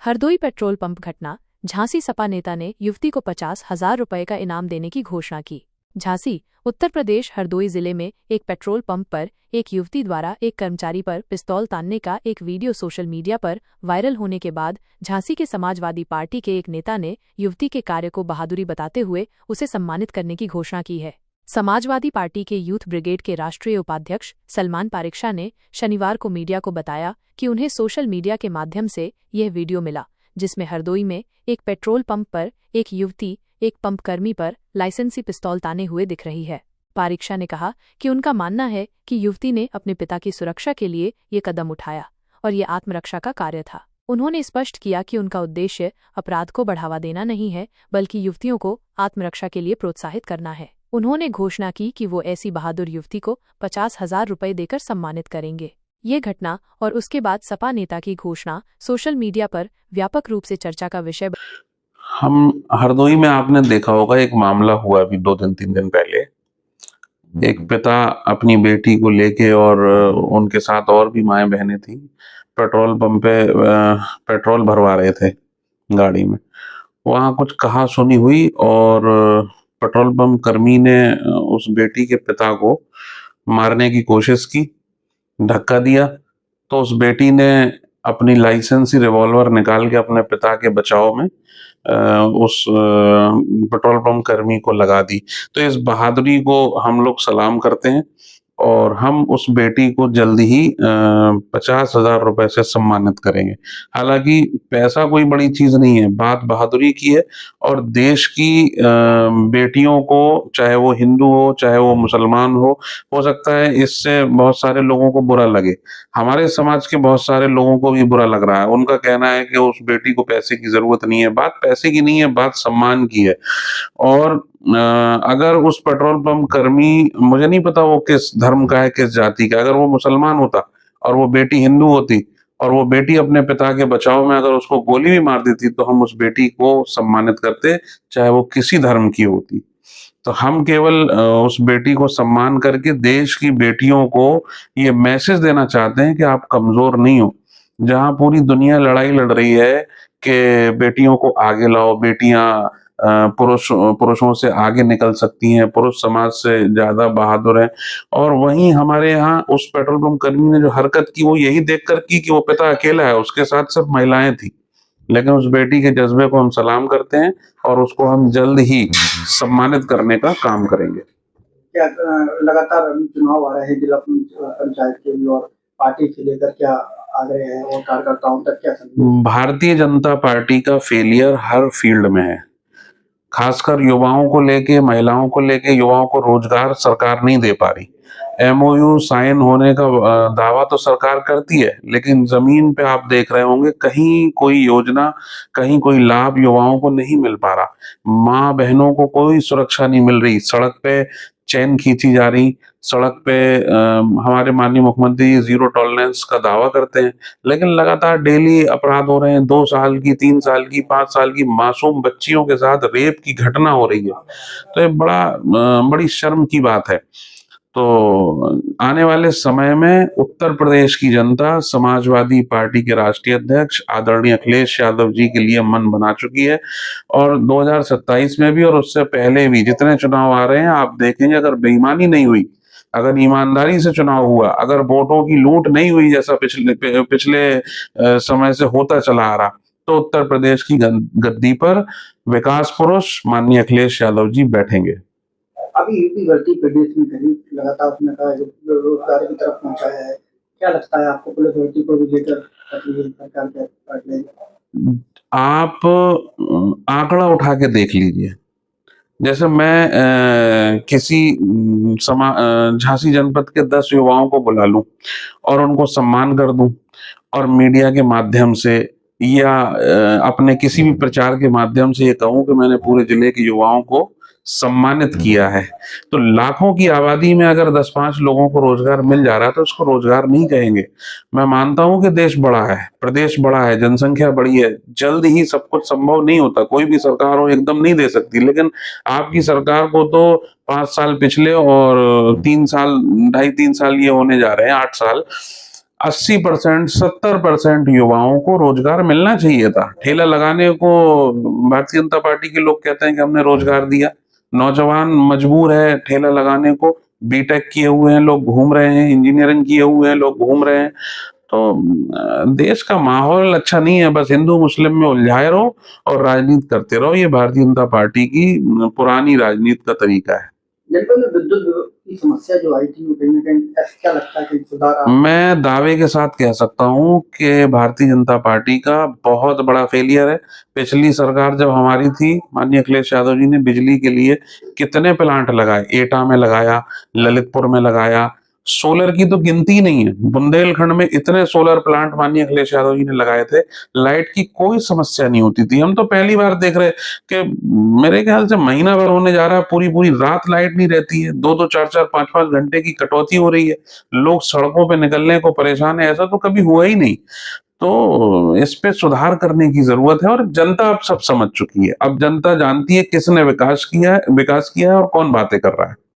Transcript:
Hardoi petrol pump घटना। झांसी सपा नेता ने युवती को 50,000 रुपए का इनाम देने की घोषणा की। झांसी, उत्तर प्रदेश हरदोई जिले में एक पेट्रोल पंप पर एक युवती द्वारा एक कर्मचारी पर पिस्तौल तानने का एक वीडियो सोशल मीडिया पर वायरल होने के बाद झांसी के समाजवादी पार्टी के एक नेता ने युवती के कार्य को बहादुरी बताते हुए उसे सम्मानित करने की घोषणा की है। समाजवादी पार्टी के यूथ ब्रिगेड के राष्ट्रीय उपाध्यक्ष सलमान पारिक्षा ने शनिवार को मीडिया को बताया कि उन्हें सोशल मीडिया के माध्यम से यह वीडियो मिला, जिसमें हरदोई में एक पेट्रोल पंप पर एक युवती एक पंपकर्मी पर लाइसेंसी पिस्तौल ताने हुए दिख रही है। पारिक्षा ने कहा कि उनका मानना है कि युवती ने अपने पिता की सुरक्षा के लिए ये कदम उठाया और ये आत्मरक्षा का कार्य था। उन्होंने स्पष्ट किया कि उनका उद्देश्य अपराध को बढ़ावा देना नहीं है, बल्कि युवतियों को आत्मरक्षा के लिए प्रोत्साहित करना है। उन्होंने घोषणा की कि वो ऐसी बहादुर युवती को 50,000 रुपए देकर सम्मानित करेंगे। ये घटना और उसके बाद सपा नेता की घोषणा सोशल मीडिया पर व्यापक रूप से चर्चा का विषय। हम हरदोई में आपने देखा होगा, एक मामला हुआ अभी 2 दिन 3 दिन पहले। एक पिता अपनी बेटी को लेके और उनके साथ और भी माएँ बहनें थी, पेट्रोल पंप पे पेट्रोल भरवा रहे थे गाड़ी में। वहाँ कुछ कहा सुनी हुई और पेट्रोल पंप कर्मी ने उस बेटी के पिता को मारने की कोशिश की, धक्का दिया। तो उस बेटी ने अपनी लाइसेंसी रिवॉल्वर निकाल के अपने पिता के बचाव में उस पेट्रोल पंप कर्मी को लगा दी। तो इस बहादुरी को हम लोग सलाम करते हैं और हम उस बेटी को जल्दी ही 50,000 रुपए से सम्मानित करेंगे। हालांकि पैसा कोई बड़ी चीज नहीं है, बात बहादुरी की है। और देश की बेटियों को, चाहे वो हिंदू हो चाहे वो मुसलमान हो सकता है इससे बहुत सारे लोगों को बुरा लगे। हमारे समाज के बहुत सारे लोगों को भी बुरा लग रहा है। उनका कहना है कि उस बेटी को पैसे की जरूरत नहीं है। बात पैसे की नहीं है, बात सम्मान की है। और अगर उस पेट्रोल पंप कर्मी, मुझे नहीं पता वो किस धर्म का है, किस जाति का, अगर वो मुसलमान होता और वो बेटी हिंदू होती और वो बेटी अपने पिता के बचाव में अगर उसको गोली भी मार देती, तो हम उस बेटी को सम्मानित करते, चाहे वो किसी धर्म की होती। तो हम केवल उस बेटी को सम्मान करके देश की बेटियों को ये मैसेज देना चाहते हैं कि आप कमजोर नहीं हो। जहां पूरी दुनिया लड़ाई लड़ रही है कि बेटियों को आगे लाओ, बेटियां पुरुषों से आगे निकल सकती हैं, पुरुष समाज से ज्यादा बहादुर हैं, और वहीं हमारे यहाँ उस पेट्रोल पंप कर्मी ने जो हरकत की वो यही देखकर की कि वो पिता अकेला है, उसके साथ सिर्फ महिलाएं थी। लेकिन उस बेटी के जज्बे को हम सलाम करते हैं और उसको हम जल्द ही सम्मानित करने का काम करेंगे। क्या लगातार अभी चुनाव आ रहे हैं, जिला पंचायत के भी, और पार्टी से लेकर क्या आग्रह है और कार्यकर्ताओं तक क्या संदेश? भारतीय जनता पार्टी का फेलियर हर फील्ड में है, खासकर युवाओं को लेके, महिलाओं को लेके। युवाओं को रोजगार सरकार नहीं दे पा रही। एमओयू साइन होने का दावा तो सरकार करती है, लेकिन जमीन पे आप देख रहे होंगे कहीं कोई योजना, कहीं कोई लाभ युवाओं को नहीं मिल पा रहा। माँ बहनों को कोई सुरक्षा नहीं मिल रही। सड़क पे चैन खींची जा रही। सड़क पे हमारे माननीय मुख्यमंत्री जीरो टॉलरेंस का दावा करते हैं, लेकिन लगातार डेली अपराध हो रहे हैं। 2 साल की, 3 साल की, 5 साल की मासूम बच्चियों के साथ रेप की घटना हो रही है। तो ये बड़ी शर्म की बात है। तो आने वाले समय में उत्तर प्रदेश की जनता समाजवादी पार्टी के राष्ट्रीय अध्यक्ष आदरणीय अखिलेश यादव जी के लिए मन बना चुकी है। और 2027 में भी और उससे पहले भी जितने चुनाव आ रहे हैं, आप देखेंगे अगर बेईमानी नहीं हुई, अगर ईमानदारी से चुनाव हुआ, अगर वोटों की लूट नहीं हुई जैसा पिछले समय से होता चला आ रहा, तो उत्तर प्रदेश की गद्दी पर विकास पुरुष माननीय अखिलेश यादव जी बैठेंगे। अभी यूपी भर्ती प्रदेश में कहीं लगातार उसने कहा रोजगार की तरफ पहुंचाया है। क्या लगता है आपको पुलिस भर्ती को भी लेकर सरकार क्या कर रही है? आप आंकड़ा उठा के देख लीजिए। जैसे मैं किसी झांसी जनपद के 10 युवाओं को बुला लूं और उनको सम्मान कर दूं, और मीडिया के माध्यम से या अपने किसी भी प्रचार के माध्यम से ये कहूं कि मैंने पूरे जिले के युवाओं को सम्मानित किया है, तो लाखों की आबादी में अगर 10-5 लोगों को रोजगार मिल जा रहा है तो उसको रोजगार नहीं कहेंगे। मैं मानता हूं कि देश बड़ा है, प्रदेश बड़ा है, जनसंख्या बड़ी है, जल्द ही सब कुछ संभव नहीं होता। कोई भी सरकार हो एकदम नहीं दे सकती, लेकिन आपकी सरकार को तो 5 साल पिछले और 3 साल, 2.5-3 साल ये होने जा रहे हैं, 8 साल 80%, 70% युवाओं को रोजगार मिलना चाहिए था। ठेला लगाने को भारतीय जनता पार्टी के लोग कहते हैं कि हमने रोजगार दिया। नौजवान मजबूर है ठेला लगाने को। बीटेक किए हुए हैं लोग घूम रहे हैं, इंजीनियरिंग किए हुए हैं लोग घूम रहे हैं। तो देश का माहौल अच्छा नहीं है। बस हिंदू मुस्लिम में उलझाए रहो और राजनीति करते रहो। ये भारतीय जनता पार्टी की पुरानी राजनीति का तरीका है। जनपद में विद्युत की समस्या जो आई थी वो कहीं ना कहीं ऐसा क्या लगता है कि सुधार मैं दावे के साथ कह सकता हूं कि भारतीय जनता पार्टी का बहुत बड़ा फेलियर है। पिछली सरकार जब हमारी थी, माननीय अखिलेश यादव जी ने बिजली के लिए कितने प्लांट लगाए। एटा में लगाया, ललितपुर में लगाया। सोलर की तो गिनती नहीं है। बुंदेलखंड में इतने सोलर प्लांट माननीय अखिलेश यादव जी ने लगाए थे, लाइट की कोई समस्या नहीं होती थी। हम तो पहली बार देख रहे कि मेरे ख्याल से महीना भर होने जा रहा है, पूरी पूरी रात लाइट नहीं रहती है। 2-2, 4-4, 5-5 घंटे की कटौती हो रही है। लोग सड़कों पे निकलने को परेशान है। ऐसा तो कभी हुआ ही नहीं। तो इस पे सुधार करने की जरूरत है और जनता अब सब समझ चुकी है। अब जनता जानती है किसने विकास किया है और कौन बातें कर रहा है।